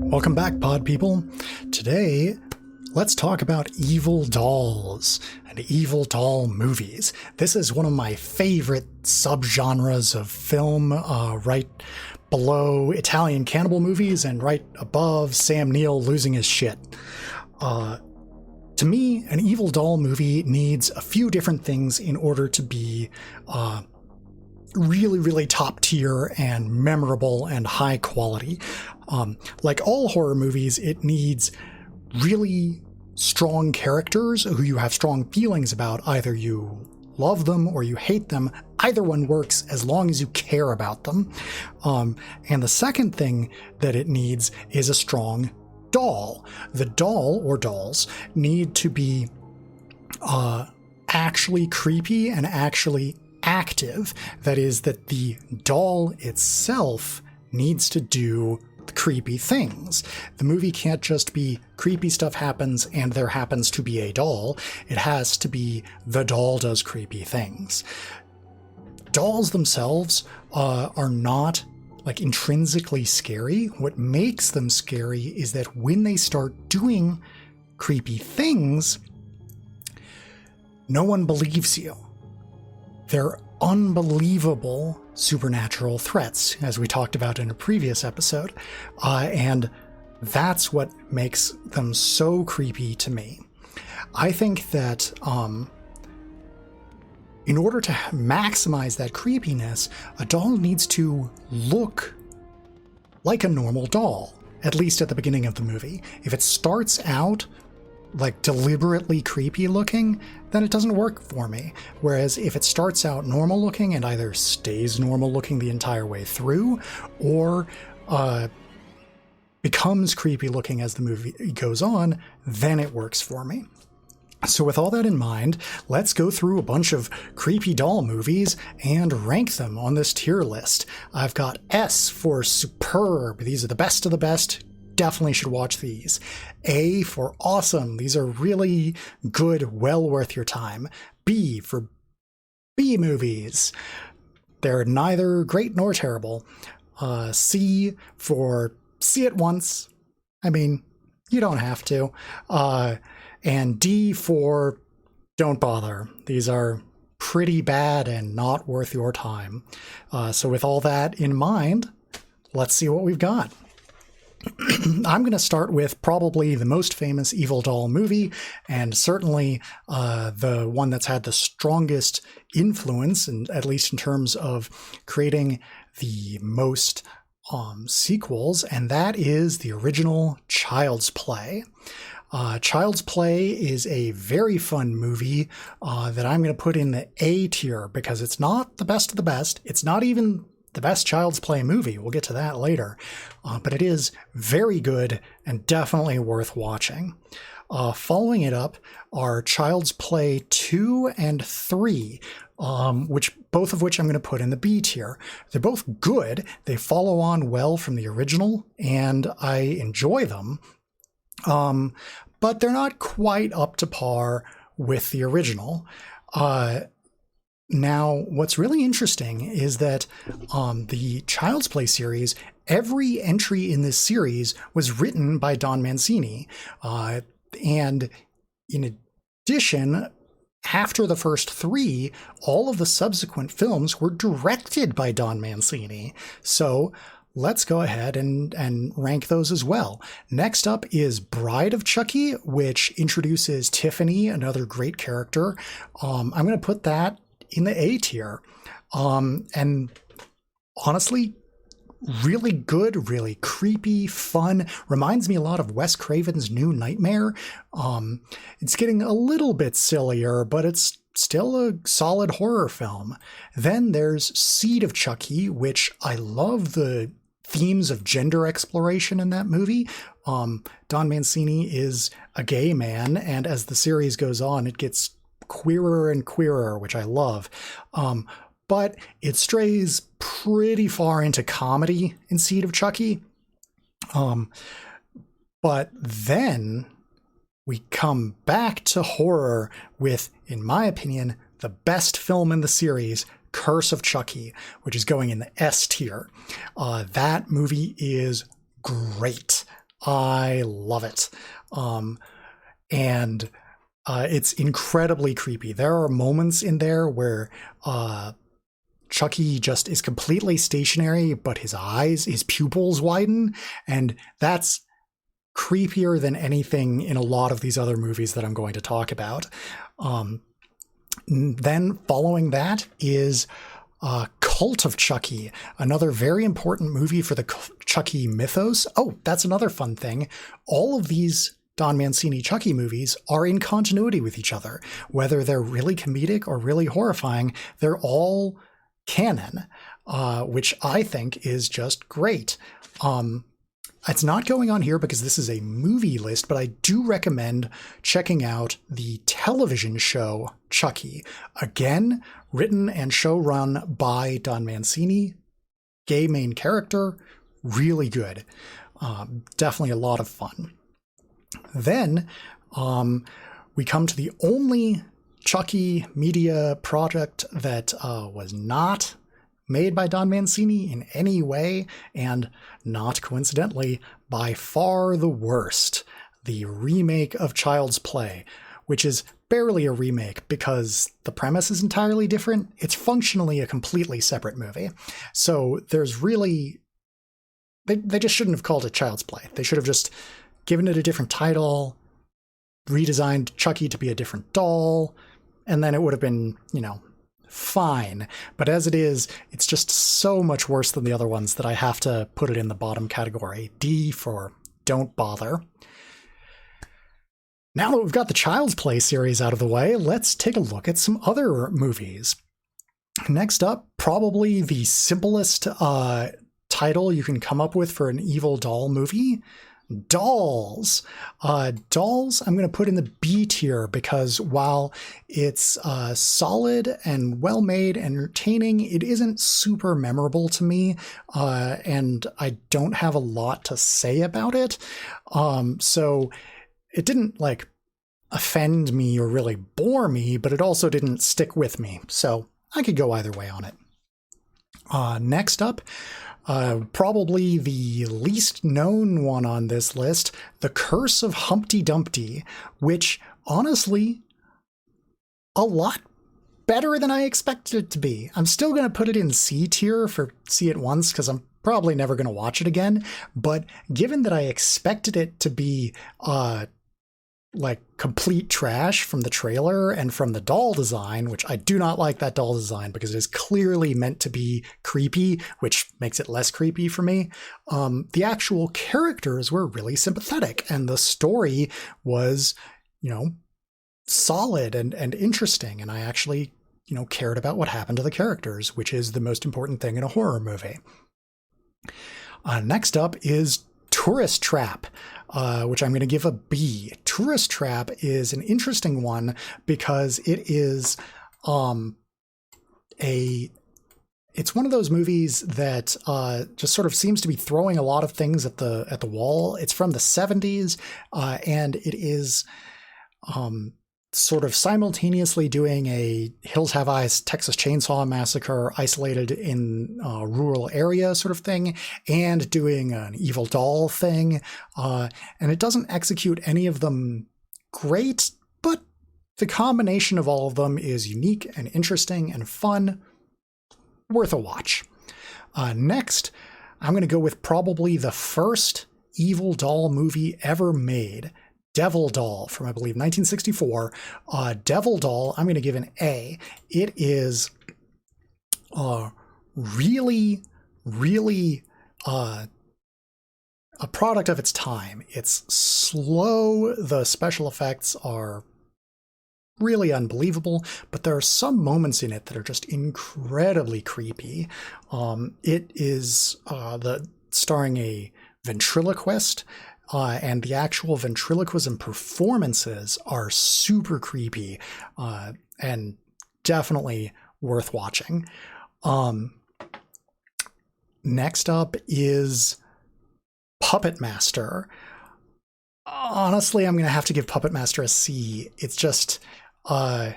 Welcome back, pod people. Today, let's talk about evil dolls and evil doll movies. This is one of my favorite subgenres of film, right below Italian cannibal movies and right above Sam Neill losing his shit. To me, an evil doll movie needs a few different things in order to be really top tier and memorable and high quality. Like all horror movies, it needs really strong characters who you have strong feelings about. Either you love them or you hate them. Either one works as long as you care about them. And the second thing that it needs is a strong doll. The doll or dolls need to be actually creepy and actually active. That is, that the doll itself needs to do creepy things. The movie can't just be creepy stuff happens and there happens to be a doll. It has to be the doll does creepy things. Dolls themselves are not like intrinsically scary. What makes them scary is that when they start doing creepy things, no one believes you. They're unbelievable supernatural threats, as we talked about in a previous episode, and that's what makes them so creepy to me. I think that in order to maximize that creepiness, a doll needs to look like a normal doll, at least at the beginning of the movie. If it starts out like deliberately creepy looking, then it doesn't work for me. Whereas if it starts out normal looking and either stays normal looking the entire way through or becomes creepy looking as the movie goes on, then it works for me. So with all that in mind, let's go through a bunch of creepy doll movies and rank them on this tier list. I've got S for superb. These are the best of the best. Definitely should watch these. A for awesome. These are really good, well worth your time. B for B movies. They're neither great nor terrible. C for see it once. I mean, you don't have to. And D for don't bother. These are pretty bad and not worth your time. So with all that in mind, let's see what we've got. I'm going to start with probably the most famous evil doll movie, and certainly the one that's had the strongest influence, and at least in terms of creating the most sequels, and that is the original Child's Play. Child's Play is a very fun movie that I'm going to put in the A tier because it's not the best of the best. It's not even the best Child's Play movie. We'll get to that later. But it is very good and definitely worth watching. Following it up are Child's Play 2 and 3, both of which I'm going to put in the B tier. They're both good. They follow on well from the original, and I enjoy them. But they're not quite up to par with the original. Now, what's really interesting is that the Child's Play series, every entry in this series was written by Don Mancini. And in addition, after the first three, all of the subsequent films were directed by Don Mancini. So let's go ahead and rank those as well. Next up is Bride of Chucky, which introduces Tiffany, another great character. I'm going to put that in the A tier. And honestly, really good, really creepy, fun. Reminds me a lot of Wes Craven's New Nightmare. It's getting a little bit sillier, but it's still a solid horror film. Then there's Seed of Chucky, which I love the themes of gender exploration in that movie. Don Mancini is a gay man, and as the series goes on, it gets queerer and queerer, which I love. But it strays pretty far into comedy in Seed of Chucky. But then we come back to horror with, in my opinion, the best film in the series, Curse of Chucky, which is going in the S tier. That movie is great. I love it. And it's incredibly creepy. There are moments in there where Chucky just is completely stationary, but his pupils widen, and that's creepier than anything in a lot of these other movies that I'm going to talk about. Then following that is Cult of Chucky, another very important movie for the Chucky mythos. Oh, that's another fun thing. All of these Don Mancini Chucky movies are in continuity with each other. Whether they're really comedic or really horrifying, they're all canon, which I think is just great. It's not going on here because this is a movie list, but I do recommend checking out the television show Chucky. Again, written and showrun by Don Mancini. Gay main character, really good. Definitely a lot of fun. Then we come to the only Chucky media project that was not made by Don Mancini in any way, and not coincidentally, by far the worst, the remake of Child's Play, which is barely a remake because the premise is entirely different. It's functionally a completely separate movie. So there's really... They just shouldn't have called it Child's Play. They should have just given it a different title, redesigned Chucky to be a different doll, and then it would have been, fine. But as it is, it's just so much worse than the other ones that I have to put it in the bottom category. D for don't bother. Now that we've got the Child's Play series out of the way, let's take a look at some other movies. Next up, probably the simplest title you can come up with for an evil doll movie, Dolls. Dolls I'm going to put in the B tier because while it's solid and well-made, entertaining, it isn't super memorable to me, and I don't have a lot to say about it. So it didn't offend me or really bore me, but it also didn't stick with me. So I could go either way on it. Next up, probably the least known one on this list, The Curse of Humpty Dumpty, which honestly, a lot better than I expected it to be. I'm still going to put it in C tier for see it once because I'm probably never going to watch it again. But given that I expected it to be complete trash from the trailer and from the doll design, which I do not like that doll design because it is clearly meant to be creepy, which makes it less creepy for me. The actual characters were really sympathetic and the story was, solid and interesting. And I actually, cared about what happened to the characters, which is the most important thing in a horror movie. Next up is Tourist Trap, which I'm going to give a B. Tourist Trap is an interesting one because it is it's one of those movies that just sort of seems to be throwing a lot of things at the wall. It's from the 70s, and it is sort of simultaneously doing a Hills Have Eyes Texas Chainsaw Massacre isolated in a rural area sort of thing, and doing an evil doll thing. And it doesn't execute any of them great, but the combination of all of them is unique and interesting and fun. Worth a watch. Next, I'm going to go with probably the first evil doll movie ever made, Devil Doll from, I believe, 1964. Devil Doll, I'm going to give an A. It is really, really a product of its time. It's slow. The special effects are really unbelievable, but there are some moments in it that are just incredibly creepy. It is starring a ventriloquist, and the actual ventriloquism performances are super creepy, and definitely worth watching. Next up is Puppet Master. Honestly, I'm going to have to give Puppet Master a C. It's just, the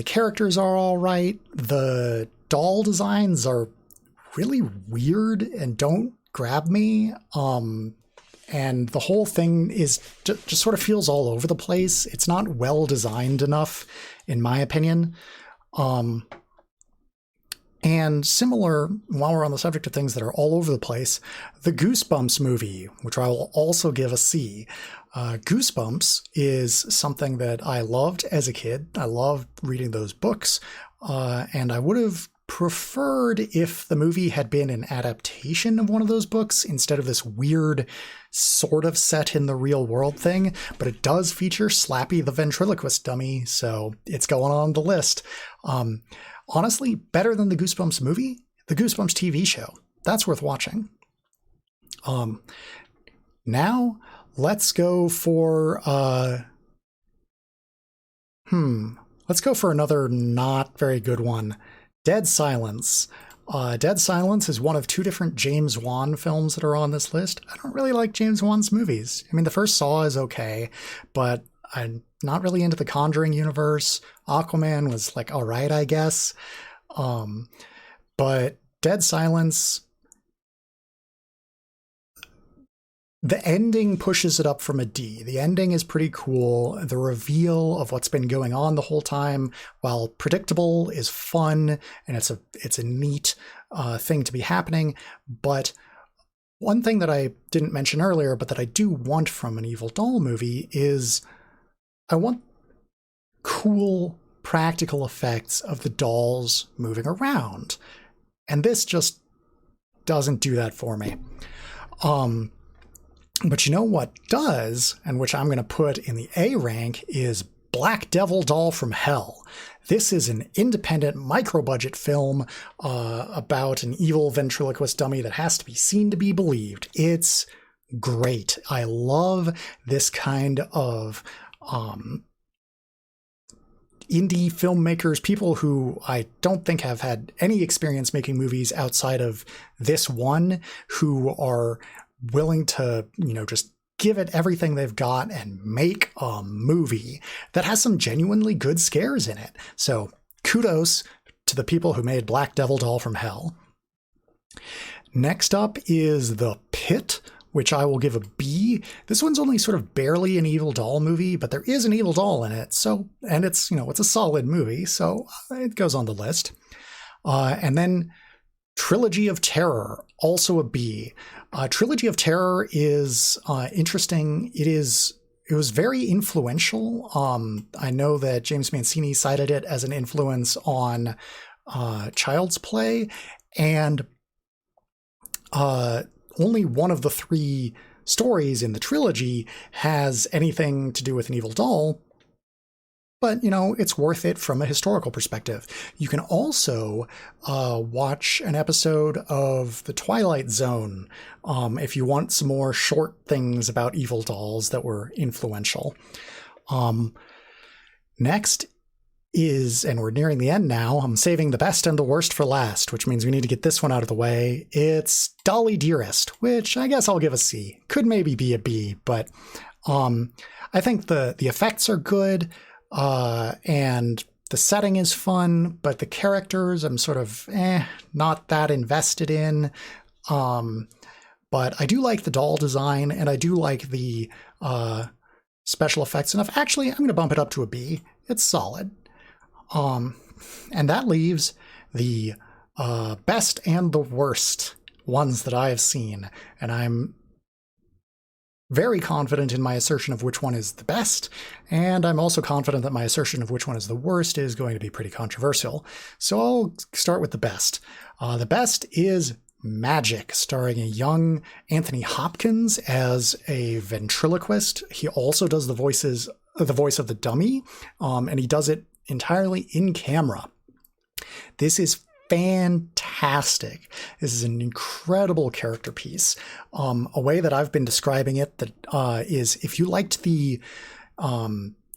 characters are all right. The doll designs are really weird and don't grab me. And the whole thing is just sort of feels all over the place. It's not well designed enough, in my opinion. And similar, while we're on the subject of things that are all over the place, the Goosebumps movie, which I will also give a C. Goosebumps is something that I loved as a kid. I loved reading those books, and I would have preferred if the movie had been an adaptation of one of those books instead of this weird sort of set in the real world thing, but it does feature Slappy the ventriloquist dummy, so it's going on the list. Honestly, better than the Goosebumps movie, the Goosebumps TV show. That's worth watching. Now, let's go for let's go for another not very good one. Dead Silence. Dead Silence is one of two different James Wan films that are on this list. I don't really like James Wan's movies. I mean, the first Saw is okay, but I'm not really into the Conjuring universe. Aquaman was like, all right, I guess. But Dead Silence, the ending pushes it up from a D. The ending is pretty cool. The reveal of what's been going on the whole time, while predictable, is fun, and it's a neat thing to be happening. But one thing that I didn't mention earlier, but that I do want from an Evil Doll movie is I want cool practical effects of the dolls moving around. And this just doesn't do that for me. But you know what does, and which I'm going to put in the A rank, is Black Devil Doll from Hell. This is an independent micro-budget film about an evil ventriloquist dummy that has to be seen to be believed. It's great. I love this kind of indie filmmakers, people who I don't think have had any experience making movies outside of this one, who are willing to, just give it everything they've got and make a movie that has some genuinely good scares in it. So kudos to the people who made Black Devil Doll from Hell. Next up is The Pit, which I will give a B. This one's only sort of barely an Evil Doll movie, but there is an Evil Doll in it. So, and it's, it's a solid movie, so it goes on the list. And then Trilogy of Terror, also a B. Trilogy of Terror is interesting. It was very influential. I know that James Mancini cited it as an influence on Child's Play, and only one of the three stories in the trilogy has anything to do with an evil doll. But, it's worth it from a historical perspective. You can also watch an episode of The Twilight Zone if you want some more short things about evil dolls that were influential. Next is, and we're nearing the end now, I'm saving the best and the worst for last, which means we need to get this one out of the way. It's Dolly Dearest, which I guess I'll give a C. Could maybe be a B, but I think the effects are good. And the setting is fun, but the characters I'm sort of not that invested in. But I do like the doll design, and I do like the special effects enough. Actually, I'm going to bump it up to a B. It's solid. And that leaves the best and the worst ones that I have seen. And I'm very confident in my assertion of which one is the best, and I'm also confident that my assertion of which one is the worst is going to be pretty controversial. So I'll start with the best. The best is Magic, starring a young Anthony Hopkins as a ventriloquist. He also does the voice of the dummy, and he does it entirely in camera. This is fantastic. This is an incredible character piece. A way that I've been describing it that is, if you liked the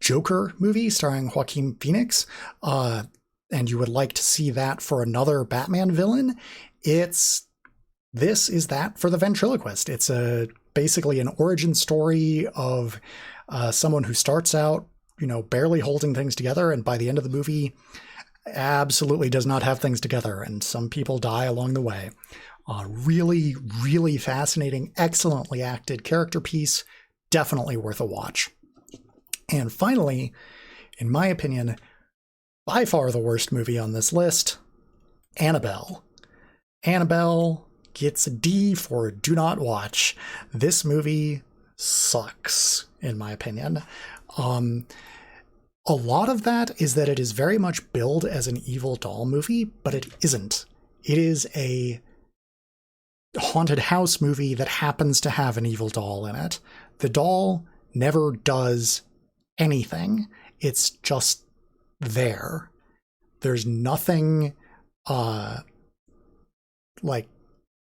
Joker movie starring Joaquin Phoenix, and you would like to see that for another Batman villain, this is that for the ventriloquist. It's basically an origin story of someone who starts out, barely holding things together, and by the end of the movie absolutely does not have things together, and some people die along the way. Really, really fascinating, excellently acted character piece. Definitely worth a watch. And finally, in my opinion, by far the worst movie on this list, Annabelle. Annabelle gets a D for do not watch. This movie sucks, in my opinion. A lot of that is that it is very much billed as an evil doll movie, but it isn't. It is a haunted house movie that happens to have an evil doll in it. The doll never does anything. It's just there. There's nothing like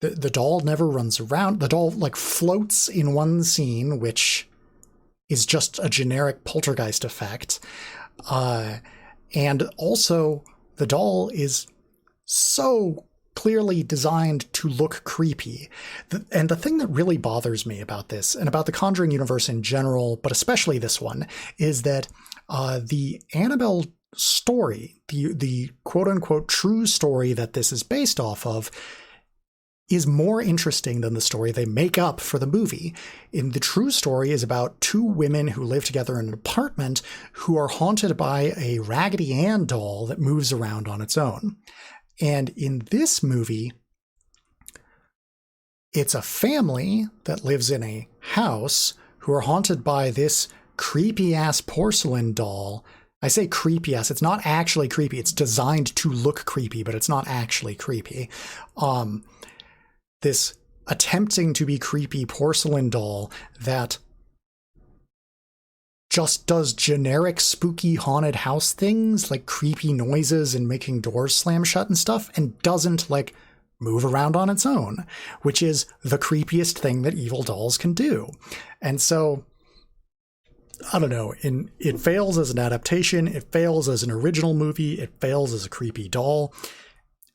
the doll never runs around. The doll like floats in one scene, which is just a generic poltergeist effect. And also the doll is so clearly designed to look creepy. And the thing that really bothers me about this, and about the Conjuring universe in general, but especially this one, is that the Annabelle story, the quote-unquote true story that this is based off of, is more interesting than the story they make up for the movie. In the true story is about two women who live together in an apartment who are haunted by a Raggedy Ann doll that moves around on its own. And in this movie, it's a family that lives in a house who are haunted by this creepy-ass porcelain doll. I say creepy-ass, it's not actually creepy. It's designed to look creepy, but it's not actually creepy. This attempting to be creepy porcelain doll that just does generic spooky haunted house things, like creepy noises and making doors slam shut and stuff, and doesn't like move around on its own, which is the creepiest thing that evil dolls can do. And so, I don't know, it fails as an adaptation, it fails as an original movie, it fails as a creepy doll.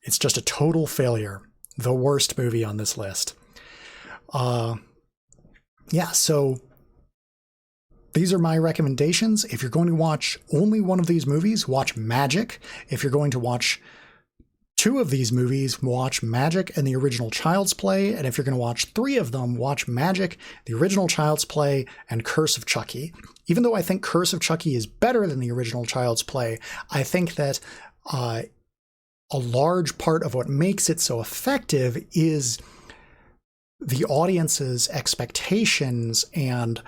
It's just a total failure. The worst movie on this list. So these are my recommendations. If you're going to watch only one of these movies, watch Magic. If you're going to watch two of these movies, watch Magic and the original Child's Play. And if you're going to watch three of them, watch Magic, the original Child's Play, and Curse of Chucky. Even though I think Curse of Chucky is better than the original Child's Play, I think that a large part of what makes it so effective is the audience's expectations and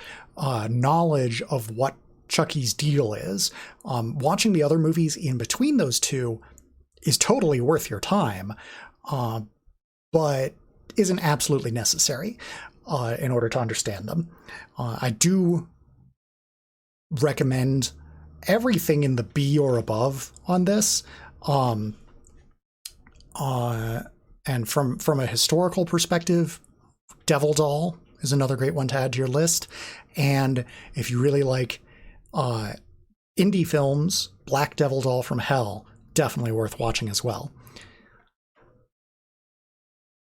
knowledge of what Chucky's deal is. Watching the other movies in between those two is totally worth your time, but isn't absolutely necessary in order to understand them. I do recommend everything in the B or above on this. And from a historical perspective, Devil Doll is another great one to add to your list. And if you really like indie films, Black Devil Doll from Hell, definitely worth watching as well.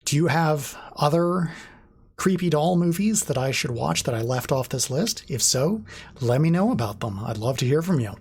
Do you have other creepy doll movies that I should watch that I left off this list? If so, let me know about them. I'd love to hear from you.